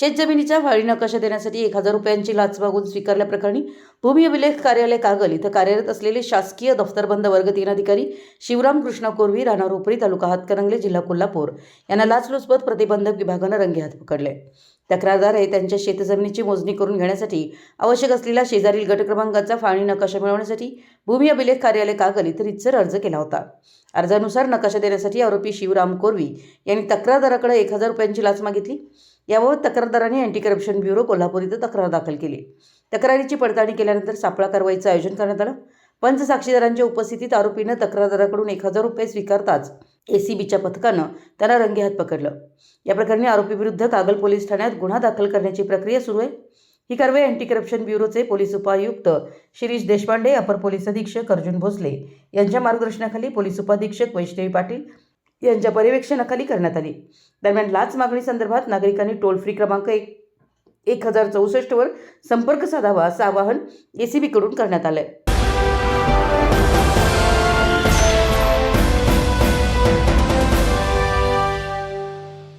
शेतजमिनीच्या फाळी नकाशा देण्यासाठी 1,000 रुपयांची लाच मागून स्वीकारल्याप्रकरणी भूमी अभिलेख कार्यालय कागल इथं कार्यरत असलेले शासकीय दफ्तरबंद वर्ग 3 अधिकारी शिवराम कृष्णा कोरवी, राहणार उपरी, तालुका हातकणंगले, जिल्हा कोल्हापूर यांना लाचलुचपत प्रतिबंधक विभागानं रंगेहात पकडले. तक्रारदार हे त्यांच्या शेतजमिनीची मोजणी करून घेण्यासाठी आवश्यक असलेला शेजारील गट क्रमांकाचा फाळणी नकाशा मिळवण्यासाठी भूमी अभिलेख कार्यालय कागल इथं रितसर अर्ज केला होता. अर्जानुसार नकाशा देण्यासाठी आरोपी शिवराम कोरवी यांनी तक्रारदाराकडे 1,000 रुपयांची लाच मागितली. याबाबत तक्रारदाराने अँटी करप्शन ब्युरो कोल्हापूर इथं तक्रार दाखल केली. तक्रारीची पडताळणी केल्यानंतर सापळा कारवाईचं आयोजन करण्यात आलं. पंच साक्षीदारांच्या उपस्थितीत आरोपीनं तक्रारदाराकडून 1,000 रुपये स्वीकारताच एसीबीच्या पथकानं त्याला रंगेहात पकडलं. या प्रकरणी आरोपीविरुद्ध कागल पोलीस ठाण्यात गुन्हा दाखल करण्याची प्रक्रिया सुरू आहे. ही कारवाई अँटी करप्शन ब्युरोचे पोलीस उपायुक्त शिरीष देशपांडे, अपर पोलीस अधीक्षक अर्जुन भोसले यांच्या मार्गदर्शनाखाली पोलीस उपाधीक्षक वैष्णवी पाटील यांच्या पर्यवेक्षणाखाली करण्यात आली. दरम्यान लाच मागणी संदर्भात नागरिकांनी टोल फ्री क्रमांक 1064 वर संपर्क साधावा असं आवाहन एसीबीकडून करण्यात आलंय.